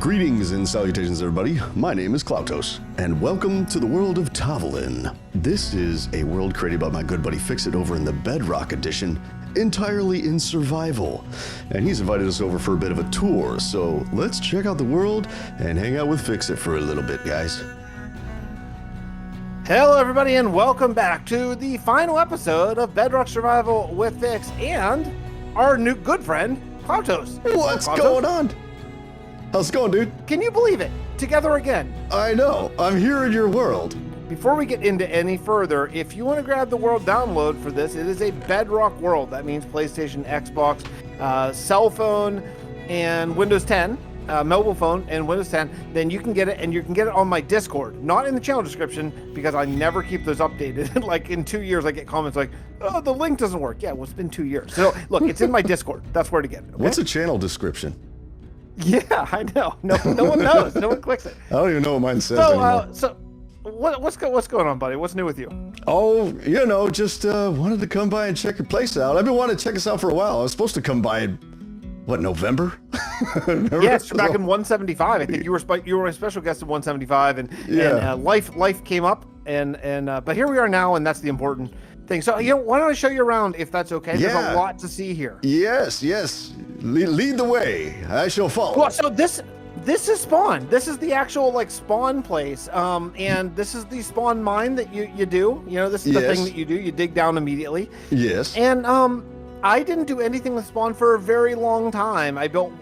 Greetings and salutations, everybody. My name is Klautos, and welcome to the world of Tavalin. This is a world created by my good buddy Fixit over in the Bedrock edition, entirely in survival. And he's invited us over for a bit of a tour, so let's check out the world and hang out with Fixit for a little bit, guys. Hello, everybody, and welcome back to the final episode of Bedrock Survival with Fix and our new good friend, Klautos. What's going on? How's it going, dude? Can you believe it? Together again. I know. I'm here in your world. Before we get into any further, if you want to grab the world download for this, it is a Bedrock world. That means PlayStation, Xbox, cell phone, and Windows 10. Mobile phone and Windows 10, then you can get it, and you can get it on my Discord, not in the channel description, because I never keep those updated. Like in 2 years, I get comments like, oh, the link doesn't work. Yeah, well, it's been 2 years. So look, it's in my Discord. That's where to get it. Okay? What's a channel description? Yeah, I know. No one knows. No one clicks it. I don't even know what mine says anymore. So what's going on, buddy? What's new with you? Oh, just wanted to come by and check your place out. I've been wanting to check us out for a while. I was supposed to come by November? Yes, you're back in 175. I think you were a special guest in 175, and life came up, and but here we are now, and that's the important thing. So why don't I show you around if that's okay? Yeah. There's a lot to see here. Yes. Lead the way. I shall follow. Well, so this is spawn. This is the actual spawn place. And this is the spawn mine that you do. This is the thing that you do. You dig down immediately. Yes. And I didn't do anything with spawn for a very long time. I built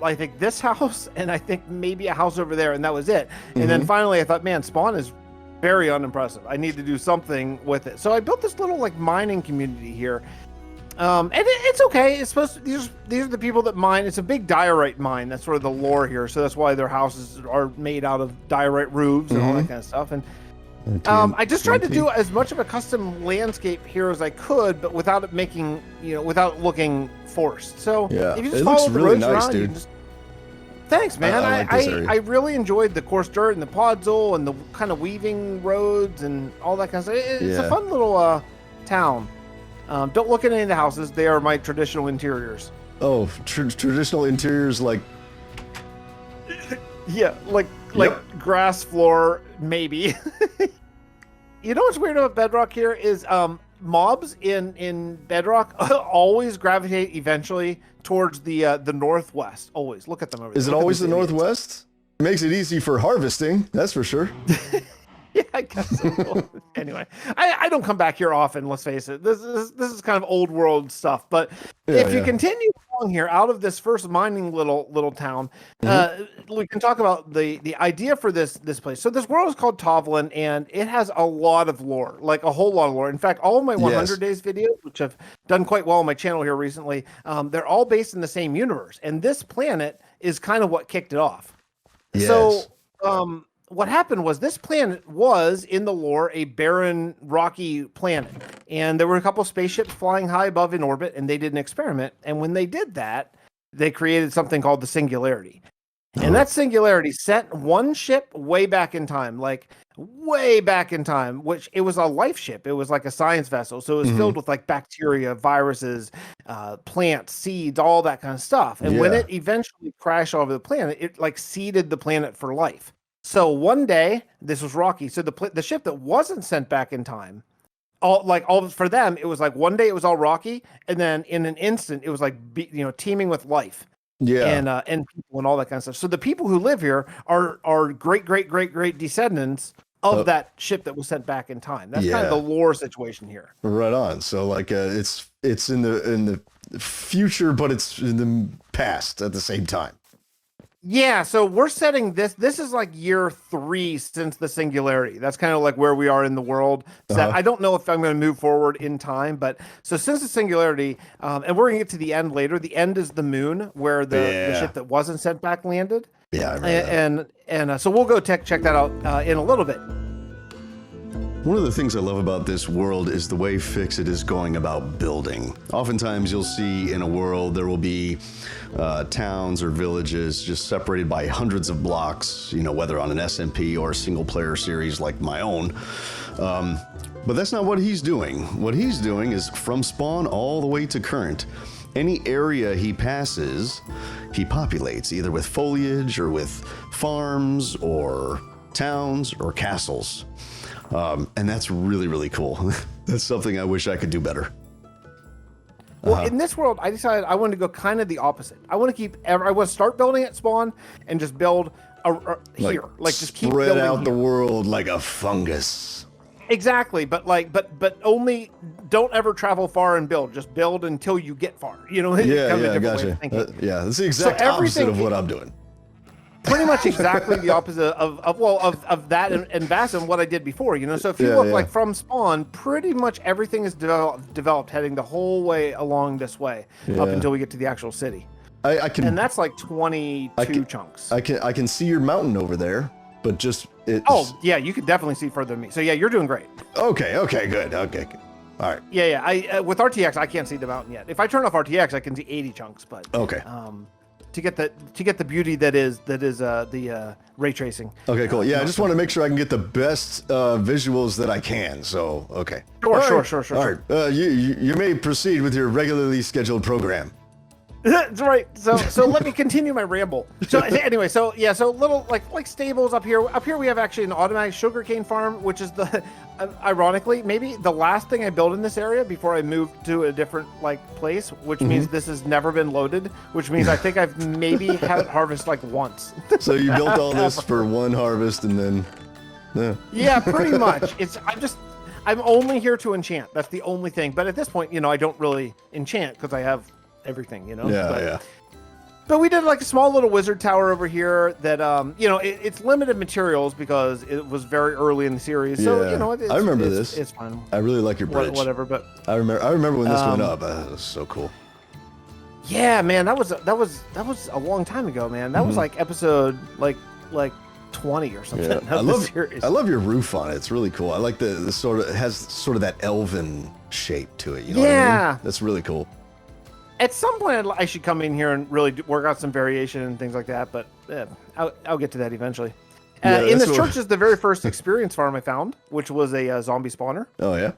I think this house, and I think maybe a house over there, and that was it. And then finally I thought, man, spawn is very unimpressive. I need to do something with it. So I built this little mining community here. And it's okay. It's supposed to, these are the people that mine. It's a big diorite mine. That's sort of the lore here. So that's why their houses are made out of diorite roofs and all that kind of stuff. And I just tried to do as much of a custom landscape here as I could, but without it making, without looking forced. So if you just follow the roads around, dude. Thanks, man. I really enjoyed the coarse dirt and the podzol and the kind of weaving roads and all that kind of stuff. It's a fun little town. Don't look at any of the houses. They are my traditional interiors. Oh, traditional interiors like... Yeah, like grass floor, maybe. You know what's weird about Bedrock here is mobs in Bedrock always gravitate eventually towards the northwest. Always. Look at them over there. Is it always the northwest? It makes it easy for harvesting, that's for sure. Yeah, I guess so. Anyway, I don't come back here often, let's face it. This is kind of old world stuff. But if you continue along here out of this first mining little town, we can talk about the idea for this place. So this world is called Tavalin, and it has a lot of lore, like a whole lot of lore. In fact, all of my 100 days videos, which have done quite well on my channel here recently, they're all based in the same universe. And this planet is kind of what kicked it off. Yes. So, what happened was this planet was, in the lore, a barren, rocky planet. And there were a couple spaceships flying high above in orbit, and they did an experiment. And when they did that, they created something called the Singularity. And that Singularity sent one ship way back in time, which it was a life ship. It was like a science vessel. So it was filled with bacteria, viruses, plants, seeds, all that kind of stuff. And when it eventually crashed all over the planet, it seeded the planet for life. So one day, this was rocky. So the ship that wasn't sent back in time, all for them, it was one day it was all rocky, and then in an instant it was teeming with life. Yeah, and people and all that kind of stuff. So the people who live here are great descendants of that ship that was sent back in time. That's kind of the lore situation here. Right on. So it's in the future, but it's in the past at the same time. Yeah, so we're setting this is year 3 since the Singularity. That's kind of where we are in the world. I don't know if I'm going to move forward in time, but so since the Singularity, and we're going to get to the end later. The end is the moon, where the ship that wasn't sent back landed. Yeah, I remember and so we'll go check that out in a little bit. One of the things I love about this world is the way Fixit is going about building. Oftentimes you'll see in a world there will be towns or villages just separated by hundreds of blocks, whether on an SMP or a single player series like my own. But that's not what he's doing. What he's doing is from spawn all the way to current. Any area he passes, he populates, either with foliage or with farms or towns or castles. And that's really, really cool. That's something I wish I could do better. Well, in this world, I decided I wanted to go kind of the opposite. I want to start building at spawn and just build here, like just keep spread building out here. the world like a fungus. Exactly, but only don't ever travel far and build. Just build until you get far. You know, Yeah, gotcha. Yeah, that's the exact opposite of what I'm doing. Pretty much exactly the opposite of that and Vasten, what I did before, you know. So if you look like from spawn, pretty much everything is developed heading the whole way along this way up until we get to the actual city. I can, and that's like 22 chunks. I can see your mountain over there, but just it's. Oh yeah, you could definitely see further than me. So yeah, you're doing great. Okay, good. Okay, good. All right. Yeah. I with RTX, I can't see the mountain yet. If I turn off RTX, I can see 80 chunks. But okay. To get the beauty that is the ray tracing. Okay, cool. Yeah, I just want to make sure I can get the best visuals that I can. So, okay. Sure. All right. You may proceed with your regularly scheduled program. That's right. So let me continue my ramble. So anyway, so little like stables up here. Up here we have actually an automatic sugarcane farm, which is the ironically maybe the last thing I built in this area before I moved to a different place, which means this has never been loaded, which means I think I've maybe had it harvest like once. So you built all this for one harvest and then Yeah, pretty much. I'm only here to enchant. That's the only thing. But at this point, I don't really enchant because I have everything, Yeah. But we did like a small little wizard tower over here that, it's limited materials because it was very early in the series. So, I remember this. It's fine. I really like your bridge. Whatever, but I remember when this went up. That was so cool. Yeah, man, that was a long time ago, man. That was like episode like 20 or something. Yeah. I love your roof on it. It's really cool. I like the sort of, it has sort of that elven shape to it. You know what I mean? That's really cool. At some point, I should come in here and really work out some variation and things like that, but I'll get to that eventually. In this church is the very first experience farm I found, which was a zombie spawner. Oh, yeah?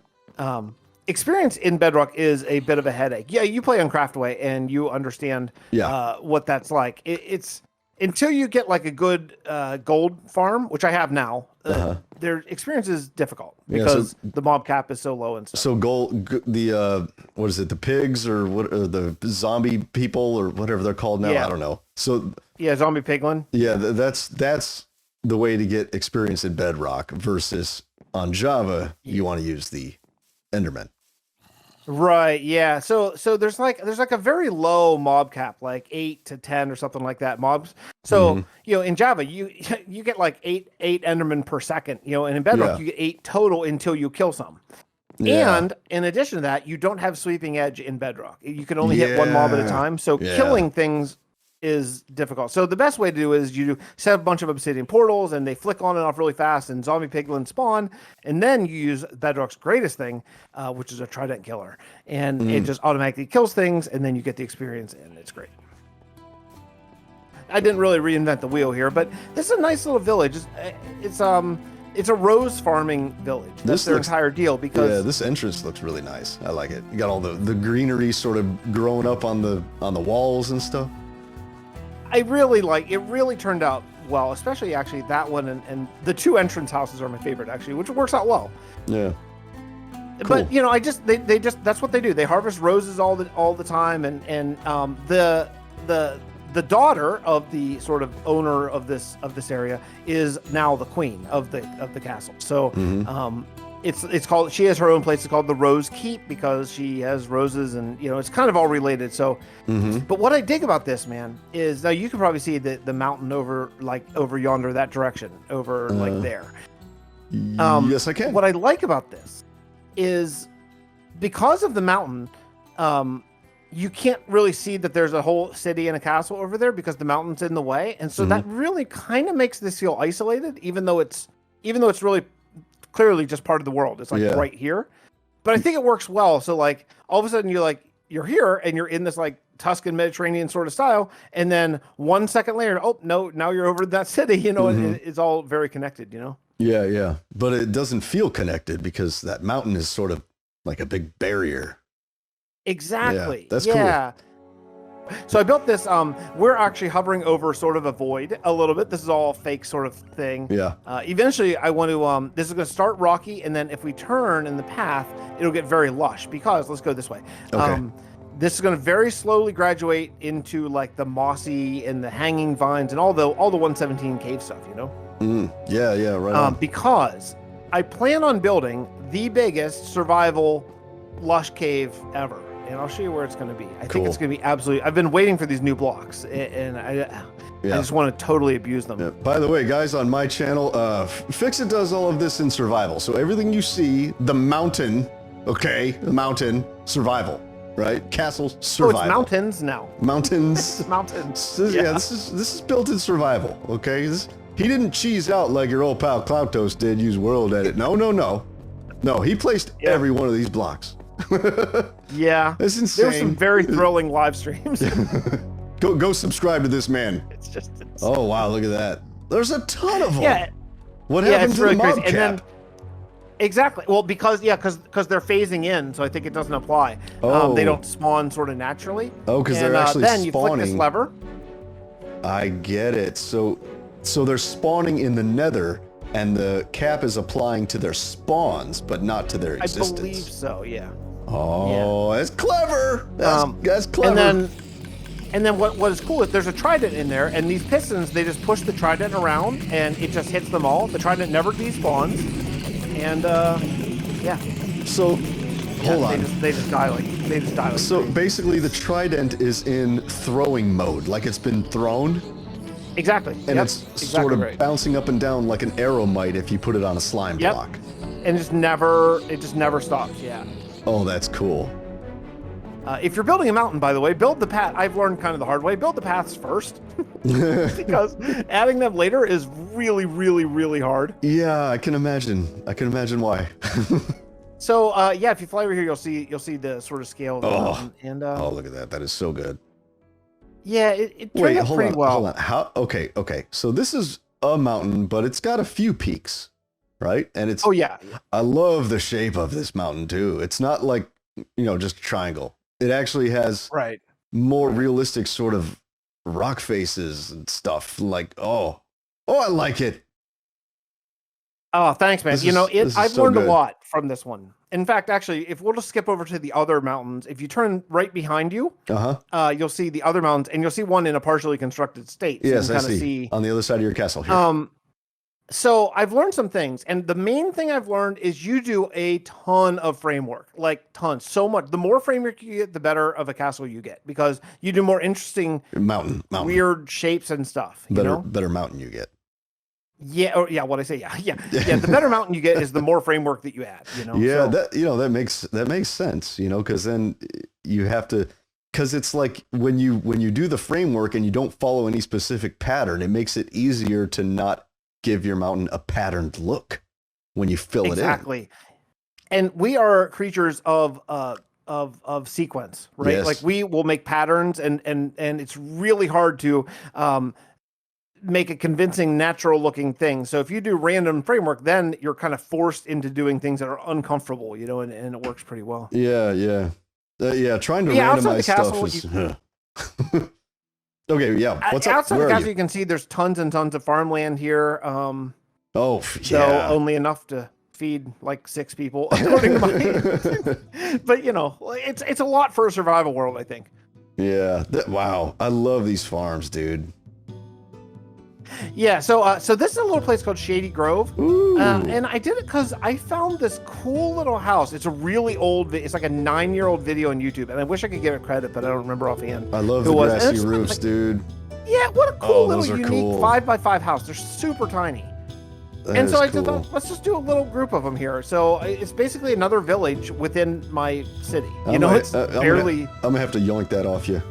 Experience in Bedrock is a bit of a headache. Yeah, you play on Craftaway, and you understand what that's like. It's until you get like a good gold farm, which I have now, their experience is difficult because the mob cap is so low and stuff. So what is it? The pigs or the zombie people or whatever they're called now? Yeah. I don't know. So yeah, zombie piglin. Yeah, that's the way to get experience in Bedrock versus on Java. You want to use the Enderman. Right, yeah. So there's like a very low mob cap, like 8 to 10 or something like that mobs. So in Java you get like 8 Endermen per second, and in Bedrock you get 8 total until you kill some. Yeah. And in addition to that, you don't have sweeping edge in Bedrock. You can only hit one mob at a time. So killing things is difficult. So the best way to do is you set a bunch of obsidian portals and they flick on and off really fast and zombie piglins spawn. And then you use Bedrock's greatest thing, which is a trident killer. And it just automatically kills things and then you get the experience and it's great. I didn't really reinvent the wheel here, but this is a nice little village. It's a rose farming village. That's their entire deal because this entrance looks really nice. I like it. You got all the greenery sort of growing up on the walls and stuff. It really turned out well, especially actually that one and the 2 entrance houses are my favorite actually, which works out well. Yeah. Cool. But they just that's what they do. They harvest roses all the time and the daughter of the sort of owner of this area is now the queen of the castle. So it's called, she has her own place. It's called the Rose Keep because she has roses and it's kind of all related. So but what I dig about this, man, is now you can probably see the mountain over yonder, that direction over like there. Yes, I can. What I like about this is because of the mountain, you can't really see that there's a whole city and a castle over there because the mountain's in the way. And so that really kind of makes this feel isolated, even though it's really clearly just part of the world. It's like right here. But I think it works well. So like all of a sudden you're here and you're in this like Tuscan Mediterranean sort of style. And then 1 second later, oh no, now you're over that city, it's all very connected, Yeah. But it doesn't feel connected because that mountain is sort of like a big barrier. Exactly. Yeah, that's cool. So I built this. We're actually hovering over sort of a void a little bit. This is all fake sort of thing. Yeah. Eventually, I want to. This is going to start rocky, and then if we turn in the path, it'll get very lush. Because let's go this way. Okay. This is going to very slowly graduate into like the mossy and the hanging vines and all the 117 cave stuff. You know. Yeah. Yeah. Right. On. Because I plan on building the biggest survival lush cave ever. And I'll show you where it's going to be. I think it's going to be absolutely... I've been waiting for these new blocks, and I just want to totally abuse them. Yeah. By the way, guys, on my channel, Fixit does all of this in survival. So everything you see, the mountain, survival, right? Castle, survival. Oh, it's mountains now. Mountains. Mountains. Yeah, this is built in survival, okay? He didn't cheese out like your old pal Cloud Toast did, use World Edit. No. No, he placed every one of these blocks. Yeah, that's insane. There were some very thrilling live streams. Go subscribe to this man. It's just insane. Oh wow, look at that. There's a ton of them. Yeah. What happened to really the mob crazy. cap? And then, exactly. Well, because they're phasing in, so I think it doesn't apply. They don't spawn sort of naturally. Oh, because they're actually then spawning. You flick this lever. I get it. So they're spawning in the Nether. And the cap is applying to their spawns, but not to their existence. I believe so, yeah. Oh, that's clever. That's clever. And then what is cool is there's a trident in there, and these pistons, they just push the trident around, and it just hits them all. The trident never despawns, and yeah. So, hold on. They just die like. So basically, the trident is in throwing mode, like it's been thrown. Exactly. And it's sort of bouncing up and down like an arrow might if you put it on a slime block. And it just never stops. Yeah. Oh, that's cool. If you're building a mountain, by the way, build the path. I've learned kind of the hard way. Build the paths first, because adding them later is really, really, really hard. Yeah, I can imagine. Why. So if you fly over here, you'll see the sort of scale of the mountain. And look at that. That is so good. Yeah, it turned out pretty well. Hold on. Okay. So this is a mountain, but it's got a few peaks, right? And it's... Oh, yeah. I love the shape of this mountain, too. It's not like, just a triangle. It actually has more realistic sort of rock faces and stuff. Like, I like it. Oh, thanks, man. I've learned a lot from this one. In fact, actually, if we'll just skip over to the other mountains, if you turn right behind you, you'll see the other mountains, and you'll see one in a partially constructed state. So yes, I see. On the other side of your castle here. So I've learned some things, and the main thing I've learned is you do a ton of framework, like tons, so much. The more framework you get, the better of a castle you get, because you do more interesting mountain weird shapes and stuff. Better mountain you get. Yeah, what I say, yeah. The better mountain you get is the more framework that you add. Yeah, that makes sense. Because then you have to, because it's like when you do the framework and you don't follow any specific pattern, it makes it easier to not give your mountain a patterned look when you fill it in. Exactly, and we are creatures of sequence, right? Yes. Like we will make patterns, and it's really hard to make a convincing, natural-looking thing. So if you do random framework, then you're kind of forced into doing things that are uncomfortable, and it works pretty well. Yeah. Trying to randomize stuff is. Okay, yeah. What's up? Outside the castle, you can see there's tons and tons of farmland here. So only enough to feed like 6 people, according to my. But it's a lot for a survival world, I think. Yeah. Wow. I love these farms, dude. Yeah, so this is a little place called Shady Grove, and I did it because I found this cool little house. It's a really old, it's like a 9-year-old video on YouTube, and I wish I could give it credit, but I don't remember offhand. I love the grassy roofs, dude. Yeah, what a cool little unique 5x5 house. They're super tiny. And so I thought, let's just do a little group of them here. So it's basically another village within my city. It's barely... I'm gonna have to yoink that off you.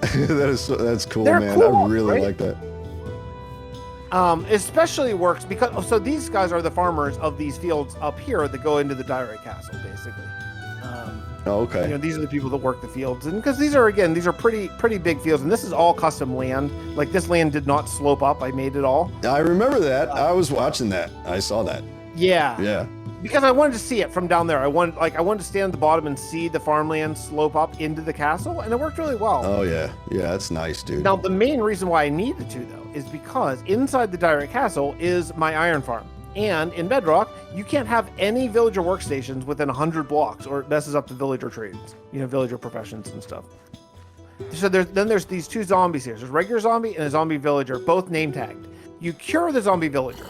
That's cool, They're man. cool, I really right? like that. Especially works because these guys are the farmers of these fields up here that go into the Diorite Castle, basically. Okay. These are the people that work the fields, and because these are pretty big fields, and this is all custom land. Like this land did not slope up. I made it all. I remember that. I was watching that. I saw that. Yeah. Yeah. because I wanted to see it from down there. I wanted to stand at the bottom and see the farmland slope up into the castle, and it worked really well. Oh yeah, that's nice, dude. Now the main reason why I needed to though is because inside the direct castle is my iron farm, and in Bedrock you can't have any villager workstations within 100 blocks, or it messes up the villager trades, villager professions and stuff. So there's these two zombies here. There's a regular zombie and a zombie villager, both name tagged. You cure the zombie villager.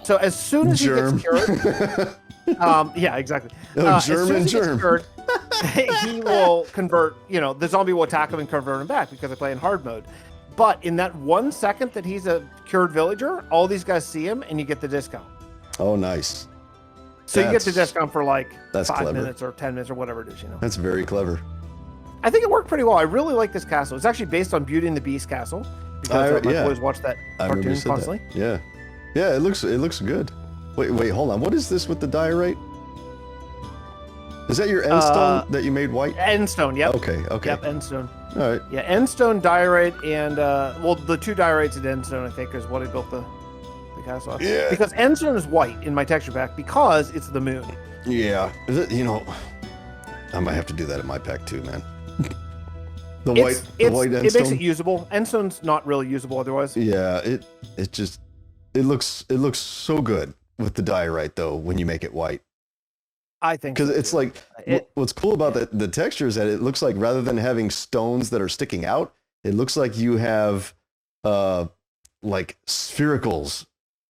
So as soon as he gets cured, yeah, exactly. Germ. Cured, he will convert. The zombie will attack him and convert him back because I play in hard mode. But in that 1 second that he's a cured villager, all these guys see him, and you get the discount. Oh, nice. So you get the discount for like 5 clever. minutes or 10 minutes or whatever it is. That's very clever. I think it worked pretty well. I really like this castle. It's actually based on Beauty and the Beast castle because my boys watch that cartoon constantly. That. Yeah, it looks good. Wait, hold on. What is this with the diorite? Is that your end stone that you made white? End stone, yep. Okay. Yep, end stone. All right. Yeah, end stone, diorite, and the two diorites at end stone I think is what I built the castle off. Yeah. Because end stone is white in my texture pack because it's the moon. Yeah. I might have to do that in my pack too, man. The white end it stone. makes it usable. End stone's not really usable otherwise. Yeah, it looks so good with the diorite though when you make it white. I think because it's like what's cool about the texture is that it looks like rather than having stones that are sticking out, it looks like you have like sphericals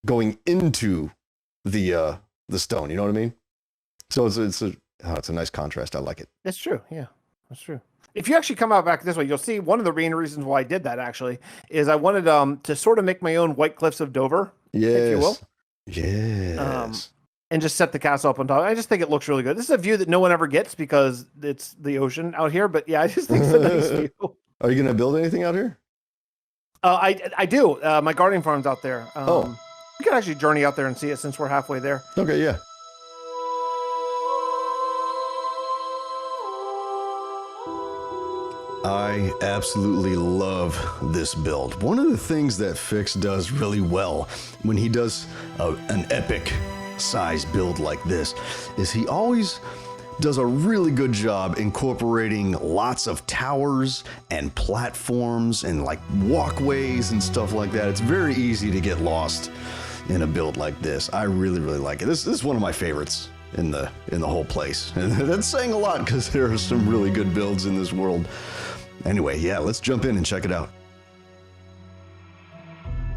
going into the stone. You know what I mean? So it's a nice contrast. I like it. That's true. Yeah, that's true. If you actually come out back this way, you'll see one of the main reasons why I did that actually is I wanted to sort of make my own White Cliffs of Dover, if you will. Yes. And just set the castle up on top. I just think it looks really good. This is a view that no one ever gets because it's the ocean out here. But yeah, I just think it's a nice view. Are you going to build anything out here? I do. My gardening farm's out there. We can actually journey out there and see it since we're halfway there. Okay, yeah. I absolutely love this build. One of the things that Fix does really well when he does an epic size build like this is he always does a really good job incorporating lots of towers and platforms and like walkways and stuff like that. It's very easy to get lost in a build like this. I really, really like it. This is one of my favorites in the whole place. And that's saying a lot because there are some really good builds in this world. Anyway, yeah, let's jump in and check it out.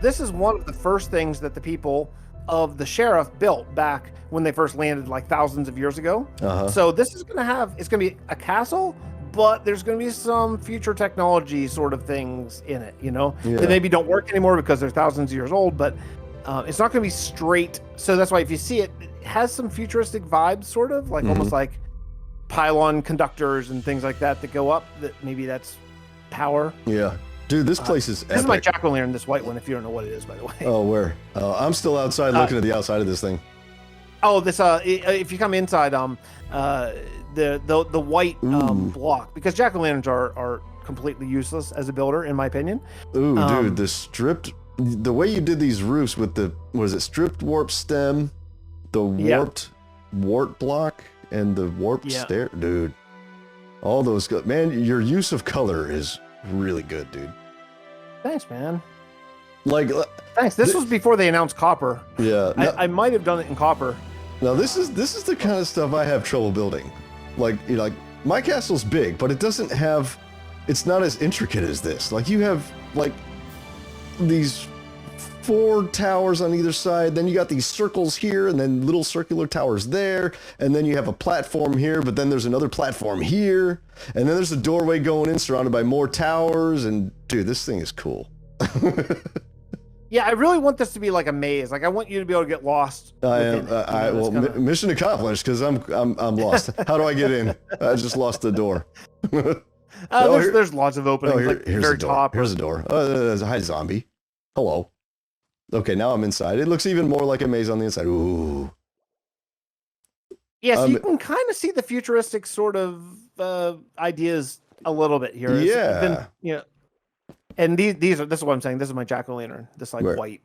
This is one of the first things that the people of the sheriff built back when they first landed like thousands of years ago. So this is going to be a castle, but there's going to be some future technology sort of things in it, that maybe don't work anymore because they're thousands of years old, but it's not going to be straight. So that's why if you see it, it has some futuristic vibes, sort of like almost like pylon conductors and things like that go up, that maybe that's power. Yeah. Dude, this place is epic. This is my jack-o'-lantern, this white one, if you don't know what it is, by the way. Oh, where? I'm still outside looking at the outside of this thing. Oh, this if you come inside, the white block, because jack-o'-lanterns are completely useless as a builder, in my opinion. Ooh, dude, the way you did these roofs with stripped warp stem, the warped wart block, and the warped stair, dude. All those, man, your use of color is really good, dude. Thanks, man. Thanks. This was before they announced copper. Yeah. I might have done it in copper. Now this is the kind of stuff I have trouble building. Like my castle's big, but it's not as intricate as this. Like you have like these 4 towers on either side, then you got these circles here, and then little circular towers there, and then you have a platform here, but then there's another platform here, and then there's a doorway going in surrounded by more towers, and dude, this thing is cool. Yeah, I really want this to be like a maze. Like I want you to be able to get lost. Mission accomplished, because I'm lost. How do I get in? I just lost the door. There's lots of openings. Here's very the door. top. Here's the door. Hi, zombie. Hello. Okay, now I'm inside. It looks even more like a maze on the inside. Ooh. Yeah, so you can kind of see the futuristic sort of ideas a little bit here. And this is what I'm saying. This is my jack-o'-lantern. This white.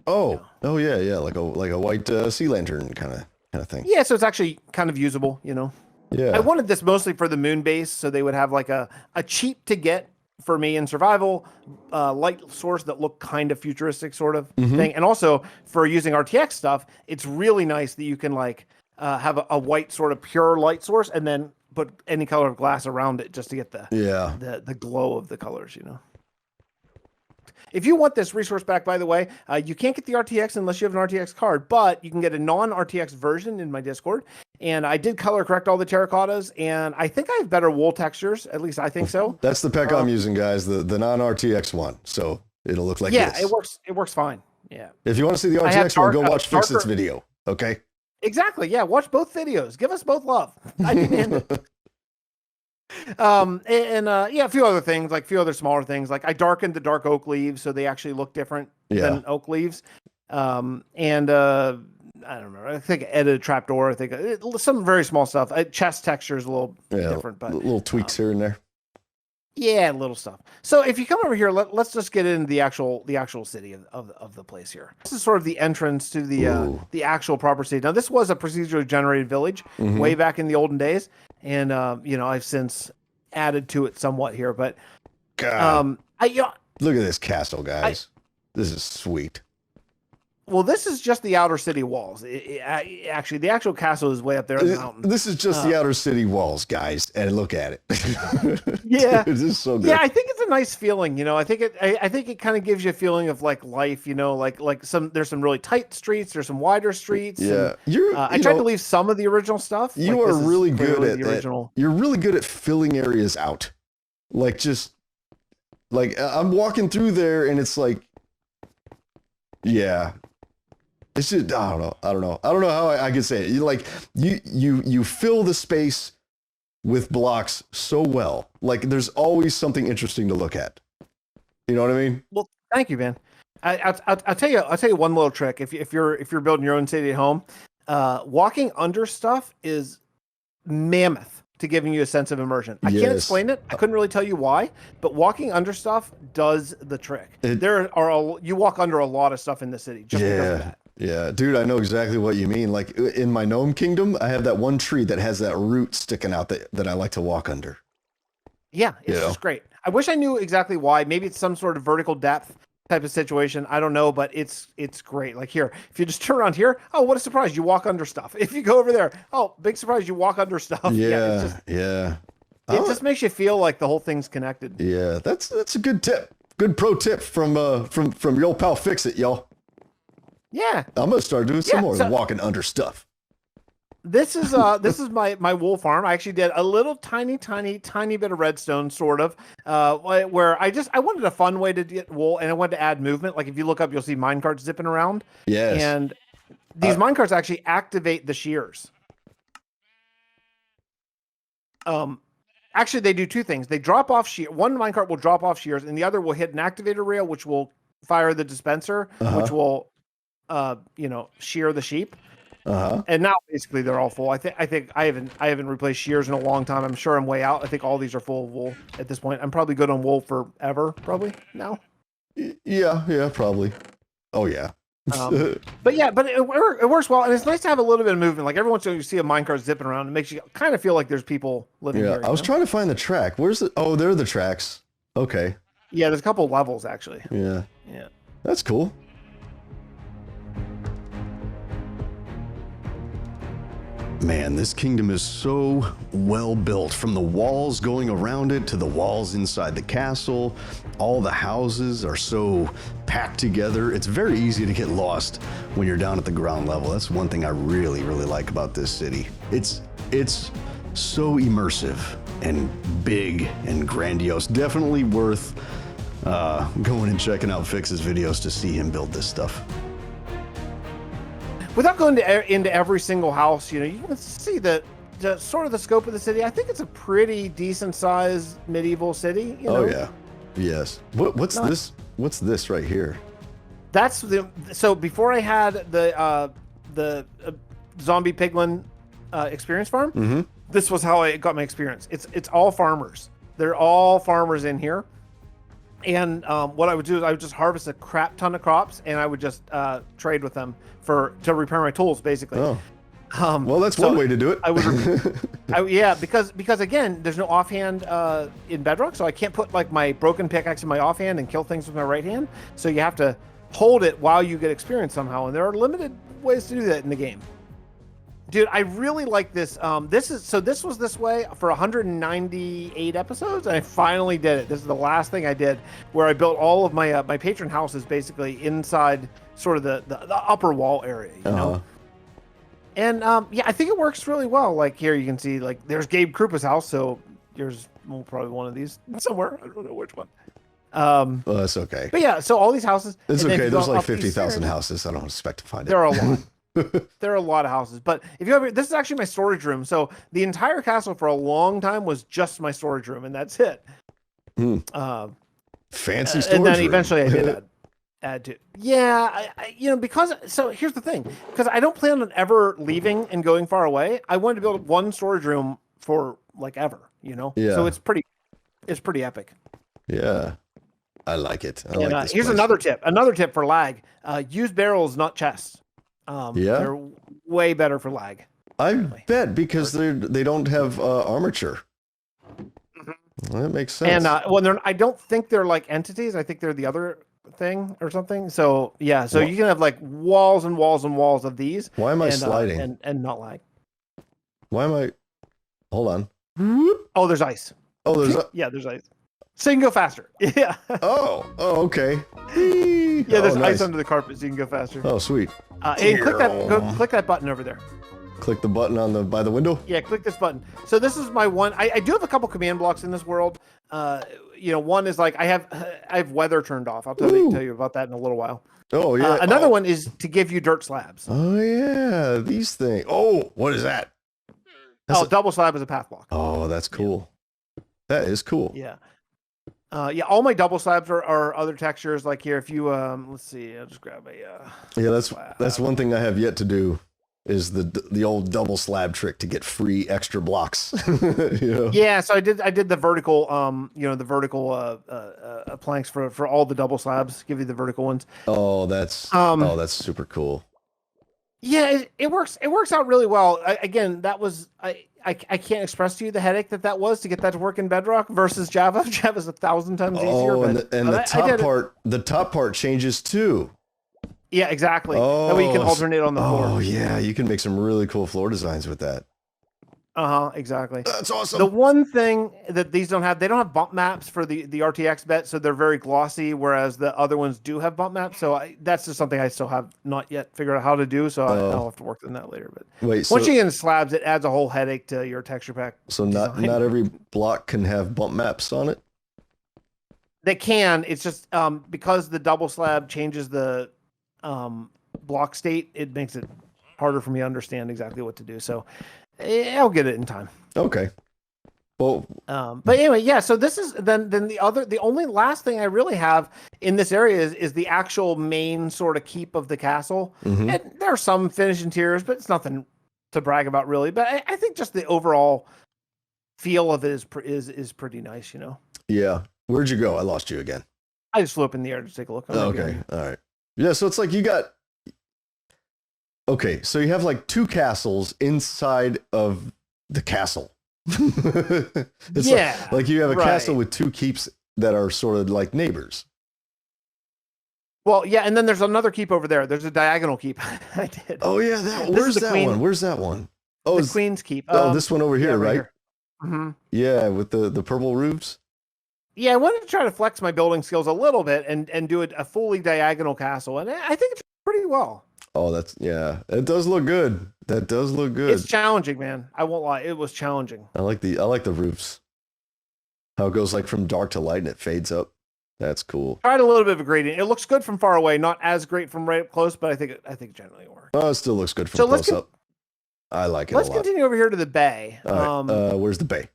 Oh yeah, like a white sea lantern kind of kind of thing. Yeah, so it's actually kind of usable, you know. Yeah. I wanted this mostly for the moon base, so they would have like a cheap to get for me in survival light source that looked kind of futuristic sort of thing. And also for using RTX stuff, it's really nice that you can like have a white sort of pure light source and then put any color of glass around it just to get the glow of the colors, you know. If you want this resource back, by the way, you can't get the RTX unless you have an RTX card, but you can get a non-RTX version in my Discord. And I did color correct all the terracottas, and I think I have better wool textures. At least I think so. That's the pack I'm using, guys, the non-RTX one. So it'll look like this. Yeah, it works fine. Yeah. If you want to see the RTX one, go watch Fixit's video, okay? Exactly, yeah. Watch both videos. Give us both love. I demand it. Yeah, a few other things, like a few other smaller things. Like I darkened the dark oak leaves so they actually look different than oak leaves. I don't remember. I think I edited a trapdoor. I think some very small stuff. Chest texture is a little different, but little tweaks here and there. Yeah, little stuff. So if you come over here, let's just get into the actual city of the place here. This is sort of the entrance to the actual proper city. Now this was a procedurally generated village way back in the olden days, and I've since added to it somewhat here. But God, look at this castle, guys. This is sweet. Well, this is just the outer city walls. Actually, the actual castle is way up there in the mountain. This is just the outer city walls, guys, and look at it. Yeah, this is so good. Yeah, I think it's a nice feeling. You know, I think it kind of gives you a feeling of like life. You know, like there's some really tight streets. There's some wider streets. Yeah, I tried to leave some of the original stuff. You are really good at the original. You're really good at filling areas out. Like I'm walking through there, and it's like, yeah. It's just, I don't know how I can say it. You fill the space with blocks so well. Like there's always something interesting to look at. You know what I mean? Well, thank you, man. I'll tell you one little trick. If you're building your own city at home, walking under stuff is mammoth to giving you a sense of immersion. I can't explain it. I couldn't really tell you why, but walking under stuff does the trick. You walk under a lot of stuff in the city just because of that. Yeah, dude, I know exactly what you mean. Like in my gnome kingdom, I have that one tree that has that root sticking out that I like to walk under. Yeah, it's just great. I wish I knew exactly why. Maybe it's some sort of vertical depth type of situation. I don't know, but it's great. Like here, if you just turn around here, oh, what a surprise, you walk under stuff. If you go over there, oh, big surprise, you walk under stuff. It just makes you feel like the whole thing's connected. Yeah, that's a good tip. Good pro tip from your old pal Fixit, y'all. Yeah, I'm gonna start doing some more walking under stuff. This is my wool farm. I actually did a little tiny bit of redstone, sort of, where I wanted a fun way to get wool, and I wanted to add movement. Like if you look up, you'll see minecarts zipping around. Yes. And these minecarts actually activate the shears. Actually, they do two things. They drop off shear. One minecart will drop off shears, and the other will hit an activator rail, which will fire the dispenser, which will shear the sheep. And now basically they're all full. I think I haven't replaced shears in a long time. I'm sure I'm way out. I think all these are full of wool at this point. I'm probably good on wool forever, probably now. Yeah, probably. Oh yeah. But it works well, and it's nice to have a little bit of movement. Like every once in a while you see a minecart zipping around, it makes you kind of feel like there's people living here. I was trying to find the track. Where's the? Oh, there are the tracks. Okay. Yeah, there's a couple of levels actually. Yeah. That's cool. Man, this kingdom is so well built, from the walls going around it to the walls inside the castle. All the houses are so packed together. It's very easy to get lost when you're down at the ground level. That's one thing I really, really like about this city. It's so immersive and big and grandiose. Definitely worth going and checking out Fix's videos to see him build this stuff. Without going into every single house, you can see the sort of the scope of the city. I think it's a pretty decent sized medieval city. Oh yeah, yes. What's this? What's this right here? That's so before I had the zombie piglin experience farm. This was how I got my experience. It's all farmers. They're all farmers in here. And what I would do is I would just harvest a crap ton of crops, and I would just trade with them to repair my tools, basically. Well, that's one way to do it. Yeah, because again, there's no offhand in Bedrock, so I can't put like my broken pickaxe in my offhand and kill things with my right hand. So you have to hold it while you get experience somehow, and there are limited ways to do that in the game. Dude, I really like this. This was this way for 198 episodes, and I finally did it. This is the last thing I did, where I built all of my my patron houses basically inside sort of the upper wall area, you know. And yeah, I think it works really well. Like here, you can see like there's Gabe Krupa's house, so there's probably one of these somewhere. I don't know which one. Well, that's okay. But yeah, so all these houses. It's okay. There's like 50,000 houses. I don't expect to find it. There are a lot. There are a lot of houses, but if you ever, this is actually my storage room. So the entire castle for a long time was just my storage room, and that's it. Fancy storage and then room. eventually I did add to. Yeah, you know, because so here's the thing, because I don't plan on ever leaving and going far away. I wanted to build one storage room for like ever, you know. Yeah. So it's pretty epic. Yeah, I like it. I and, like this here's place. another tip for lag. Use barrels, not chests. Yeah, they're way better for lag. I bet, because they don't have armature. Well, that makes sense. And well, I don't think they're like entities. I think they're the other thing or something. So yeah, so you can have like walls and walls and walls of these. Why am I sliding? And not lag. Why am I? Hold on. Oh, there's ice. Oh, yeah, there's ice. So you can go faster. Yeah. Oh, okay. Yeah, there's nice. ice under the carpet, so you can go faster. Oh, sweet. And click that button over there. Click the button by the window. Yeah, click this button. So this is my one. I do have a couple command blocks in this world. You know, one is like I have weather turned off. I'll tell you about that in a little while. Oh yeah. Another one is to give you dirt slabs. Oh yeah, these things. Oh, what is that? Double slab is a path block. Oh, that's cool. Yeah. That is cool. Yeah. Yeah, all my double slabs are other textures. Like here, if you let's see, I'll just grab a. Yeah, that's one thing I have yet to do, is the old double slab trick to get free extra blocks. You know? Yeah, so I did the vertical the vertical planks for all the double slabs. Give you the vertical ones. Oh, that's super cool. Yeah, it works out really well. Again, that was I can't express to you the headache that was to get that to work in Bedrock versus Java. Java's 1,000 times easier. Oh, and the top part changes too. Yeah, exactly. That way you can alternate on the floor. Oh yeah, you can make some really cool floor designs with that. Exactly. That's awesome. The one thing that these don't have, they don't have bump maps for the RTX bet, so they're very glossy, whereas the other ones do have bump maps. So that's just something I still have not yet figured out how to do, so I'll have to work on that later. But once you get into slabs, it adds a whole headache to your texture pack. So not every block can have bump maps on it? They can. It's just because the double slab changes the block state, it makes it harder for me to understand exactly what to do. So I'll get it in time. Okay. Well, but anyway, yeah. So this is then the only last thing I really have in this area is the actual main sort of keep of the castle. Mm-hmm. And there are some finished interiors, but it's nothing to brag about really. But I think just the overall feel of it is pretty nice, you know. Yeah. Where'd you go? I lost you again. I just flew up in the air to take a look. Okay. All right. Yeah. So it's like you got. Okay, so you have like two castles inside of the castle. It's like you have a castle with two keeps that are sort of like neighbors. Well, yeah, and then there's another keep over there. There's a diagonal keep. I did. Oh yeah, where's that one? Where's that one? Oh, the Queen's Keep. This one over here, right? Here. Mm-hmm. Yeah, with the purple roofs. Yeah, I wanted to try to flex my building skills a little bit and do a fully diagonal castle, and I think it's pretty well. Oh, it does look good. That does look good. It's challenging, man. I won't lie. It was challenging. I like the roofs. How it goes like from dark to light and it fades up. That's cool. Tried a little bit of a gradient. It looks good from far away, not as great from right up close, but I think it generally works. Oh, it still looks good from close up. I like it. Let's continue over here to the bay. All right. Where's the bay?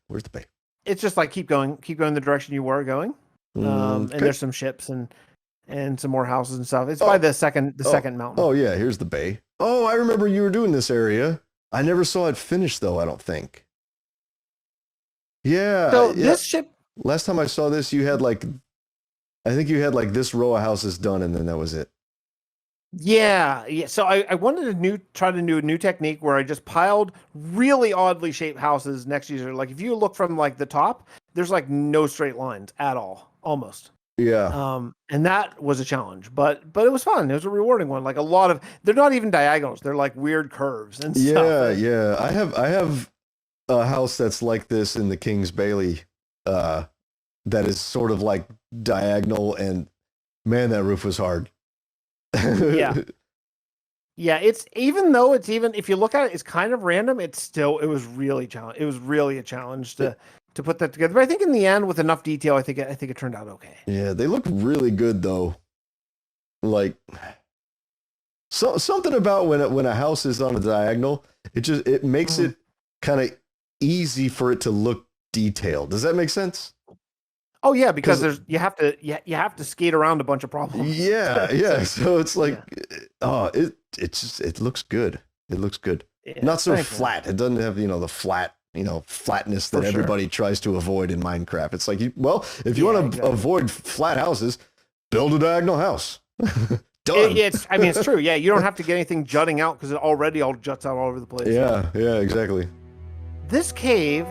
It's just like keep going the direction you were going. And there's some ships and some more houses and stuff. It's by the second mountain. Oh yeah, here's the bay. Oh, I remember you were doing this area. I never saw it finished though, I don't think. Yeah. So this ship. Last time I saw this, I think you had like this row of houses done, and then that was it. Yeah. So I wanted to try to do a new technique where I just piled really oddly shaped houses next to each other. Like if you look from like the top, there's like no straight lines at all, almost. Yeah. And that was a challenge, but it was fun. It was a rewarding one. Like a lot of they're not even diagonals; they're like weird curves and stuff. Yeah, yeah. I have a house that's like this in the Kings Bailey, that is sort of like diagonal, and man, that roof was hard. Yeah. Yeah, it's even though it's even if you look at it, it's kind of random. It was really challenge. It was really a challenge to put that together. But I think in the end, with enough detail, I think it turned out okay. Yeah, they look really good though. Like something about when a house is on a diagonal, it makes it kind of easy for it to look detailed. Does that make sense? Oh yeah, because you have to skate around a bunch of problems. Yeah, yeah. So it's like, oh, it looks good. It looks good. Yeah, Not so flat. It doesn't have the flatness that everybody tries to avoid in Minecraft. It's like, if you want to avoid flat houses, build a diagonal house. Done. It's true. Yeah, you don't have to get anything jutting out because it already all juts out all over the place. Yeah, exactly. This cave,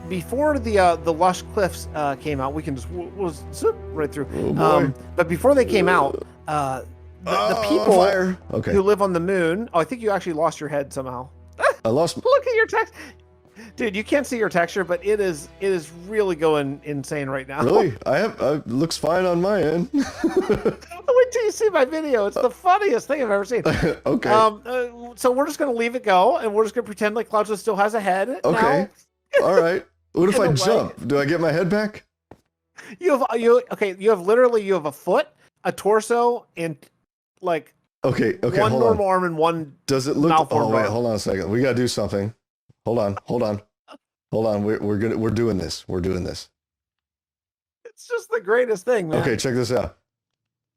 before the lush cliffs came out, we can we'll zip right through. Oh boy. But before they came out, the people who live on the moon. Oh, I think you actually lost your head somehow. I lost. Look at your text. Dude, you can't see your texture, but it is really going insane right now. Really? Looks fine on my end. Wait till you see my video. It's the funniest thing I've ever seen. Okay. So we're just gonna leave it go, and we're just gonna pretend like Cloudsless still has a head. Okay. Now. All right. What if I jump? Do I get my head back? You have a foot, a torso, and like one normal arm and one. Does it look? Oh wait, hold on a second. We gotta do something. Hold on. We're doing this. It's just the greatest thing, man. Okay, check this out.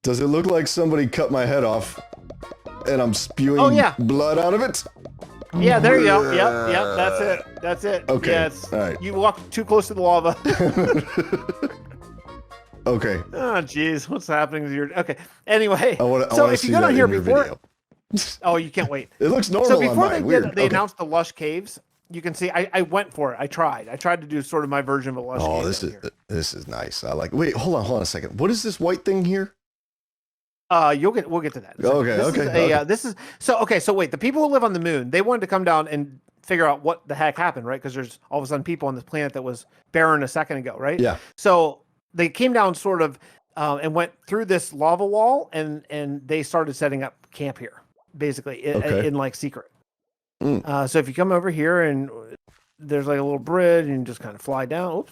Does it look like somebody cut my head off and I'm spewing blood out of it? Yeah, there you go. Yep, that's it. Okay. Yeah, all right. You walked too close to the lava. Okay. Oh, jeez, what's happening to your? Okay. Anyway, so if you go down here before, oh, you can't wait. It looks normal. So before on mine. they announced the lush caves, you can see I went for it. I tried to do sort of my version of a lush. Oh, cave this is nice. I like. Wait, hold on a second. What is this white thing here? We'll get to that. So wait, the people who live on the moon, they wanted to come down and figure out what the heck happened, right? Because there's all of a sudden people on this planet that was barren a second ago, right? Yeah. So they came down sort of and went through this lava wall and they started setting up camp here, basically in like secret. So if you come over here and there's like a little bridge and you just kind of fly down,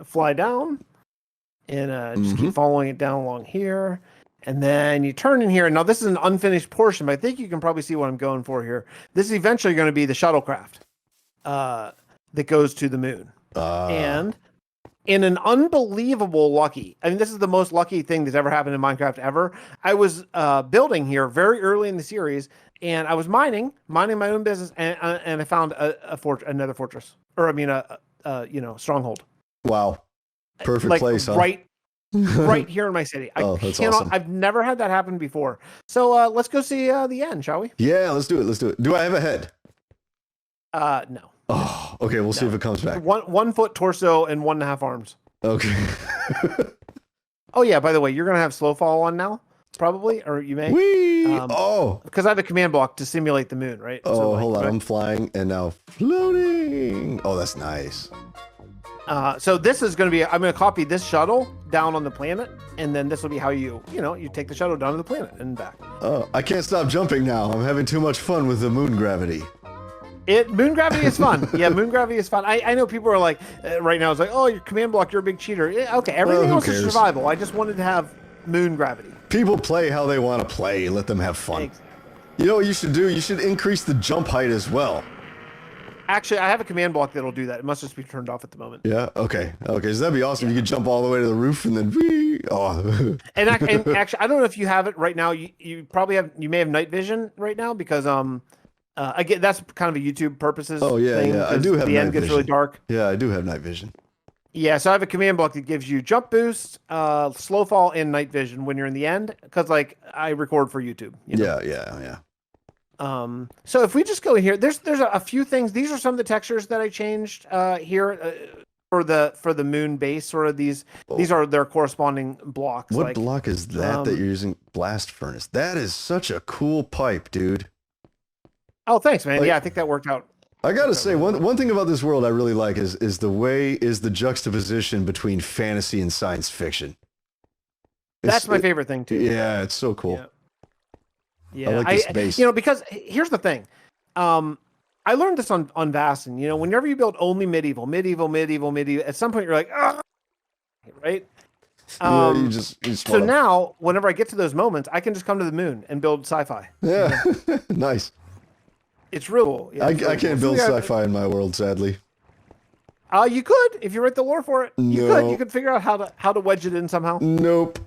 fly down and just keep following it down along here. And then you turn in here. Now this is an unfinished portion, but I think you can probably see what I'm going for here. This is eventually going to be the shuttlecraft that goes to the moon. And in an unbelievable lucky, I mean, this is the most lucky thing that's ever happened in Minecraft ever. I was building here very early in the series, and I was minding my own business, and I found another fortress, or I mean a stronghold. Wow, perfect place, huh? Right here in my city. That's awesome. I've never had that happen before. So let's go see the end, shall we? Yeah, let's do it. Do I have a head? No. Oh, okay. We'll see if it comes back. 1 foot torso and 1.5 arms. Okay. Oh yeah. By the way, you're gonna have slow fall on now, probably, or you may. Because I have a command block to simulate the moon, right? Oh, hold on. I'm flying and now floating. Oh, that's nice. So this is going to be, I'm going to copy this shuttle down on the planet, and then this will be how you take the shuttle down to the planet and back. Oh, I can't stop jumping now. I'm having too much fun with the moon gravity. Moon gravity is fun. Yeah, moon gravity is fun. I know people are like, right now, it's like, oh, your command block, you're a big cheater. Yeah, okay, everything else is survival. I just wanted to have moon gravity. People play how they want to play. Let them have fun. Exactly. You know what you should do? You should increase the jump height as well. Actually, I have a command block that'll do that. It must just be turned off at the moment. Yeah. Okay. So that'd be awesome. You could jump all the way to the roof and then. And actually, I don't know if you have it right now. You probably have. You may have night vision right now because that's kind of a YouTube purposes. Oh yeah, thing, yeah. I do have. The night end gets vision. really dark. Yeah, I do have night vision. Yeah, so I have a command block that gives you jump boost, slow fall, and night vision when you're in the end, because like I record for YouTube. You know? Yeah. So if we just go in here, there's a few things. These are some of the textures that I changed here for the moon base. Sort of these are their corresponding blocks. What block is that you're using? Blast furnace. That is such a cool pipe, dude. Oh, thanks, man. Like, Yeah, I think that worked out. I gotta say, one thing about this world I really like is the juxtaposition between fantasy and science fiction. That's my favorite thing too. Yeah, it's so cool. Yeah, I like this base. You know, because here's the thing. I learned this on Vasten. You know, whenever you build only medieval, at some point you're like, ah, right? You just so now, whenever I get to those moments, I can just come to the moon and build sci-fi. Yeah, nice. It's real cool. Yeah, I can't build sci-fi in my world, sadly. You could if you write the lore for it. You could figure out how to wedge it in somehow. Nope.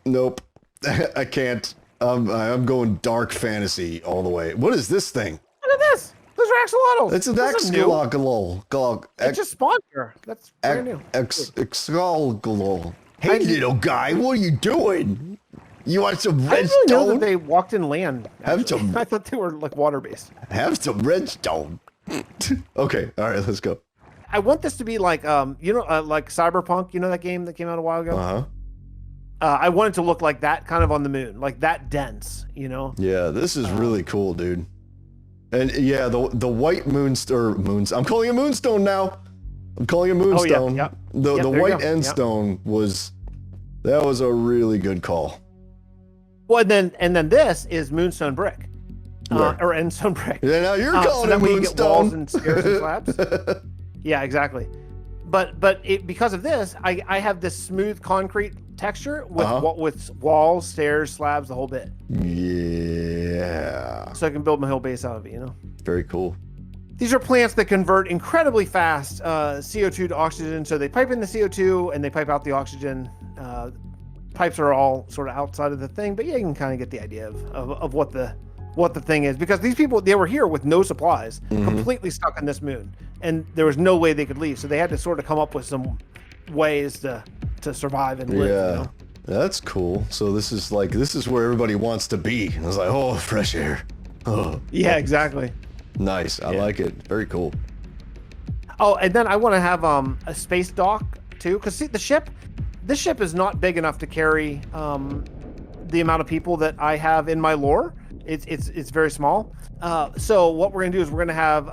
I can't. I'm going dark fantasy all the way. What is this thing? Look at this. Those are axolotls. It's an axolotl. It just spawned here. That's brand new. Axolotl. Hey, little guy, what are you doing? You want some redstone? I didn't really know that they walked in land. Have some. I thought they were like water based. Have some redstone. Okay, all right, let's go. I want this to be like like Cyberpunk. You know that game that came out a while ago. I want it to look like that, kind of on the moon, like that dense. You know. Yeah, this is really cool, dude. And yeah, the white moons. I'm calling it moonstone now. I'm calling it moonstone. Oh, yeah. The white end stone was a really good call. Well, and then this is moonstone brick, or endstone brick. Yeah, now you're calling it moonstone. You get walls and stairs and slabs. Yeah, exactly. But because of this, I have this smooth concrete texture with walls, stairs, slabs, the whole bit. Yeah. So I can build my whole base out of it. You know. Very cool. These are plants that convert incredibly fast CO2 to oxygen. So they pipe in the CO2 and they pipe out the oxygen. Pipes are all sort of outside of the thing, but yeah, you can kind of get the idea of what the thing is, because these people, they were here with no supplies, completely stuck on this moon, and there was no way they could leave. So they had to sort of come up with some ways to survive and live. Yeah, you know? That's cool. So this is where everybody wants to be. I was like, oh, fresh air. Oh. Yeah, exactly. Nice. I like it. Very cool. Oh, and then I want to have a space dock too, because see this ship is not big enough to carry the amount of people that I have in my lore. It's very small. So what we're gonna do is we're gonna have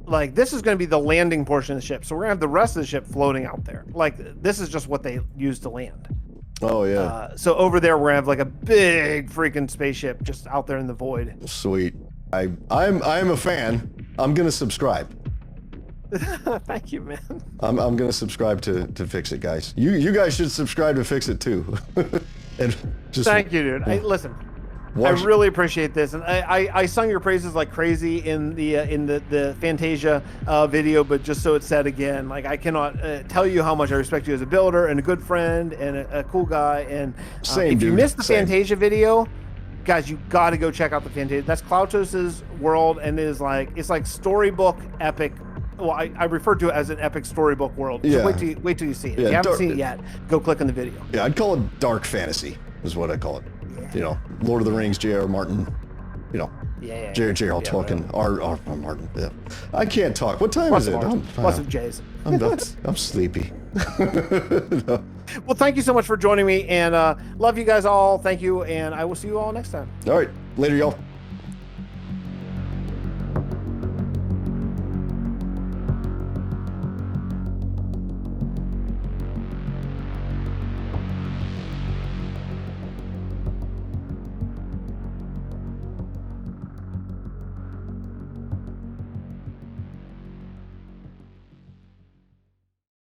like this is gonna be the landing portion of the ship. So we're gonna have the rest of the ship floating out there. Like this is just what they use to land. Oh yeah. So over there we're gonna have like a big freaking spaceship just out there in the void. Sweet. I'm a fan. I'm gonna subscribe. Thank you, man. I'm gonna subscribe to Fix It, guys. You guys should subscribe to Fix It too. And just thank you, dude. Listen, I really appreciate this, and I sung your praises like crazy in the Fantasia video, but just so it's said again, like I cannot tell you how much I respect you as a builder and a good friend and a cool guy. And if you missed the Fantasia video, guys, you got to go check out the Fantasia. That's Cloutos's world, and it's like storybook epic. Well, I refer to it as an epic storybook world. So yeah. wait till you see it. Yeah, if you haven't seen it yet, go click on the video. Yeah, I'd call it dark fantasy, is what I call it. Yeah. You know, Lord of the Rings, J.R. Martin. You know, J.R. Tolkien, R. Martin. Yeah. I can't talk. What time is it? Lots of J's. I'm sleepy. No. Well, thank you so much for joining me, and love you guys all. Thank you, and I will see you all next time. All right, later, y'all.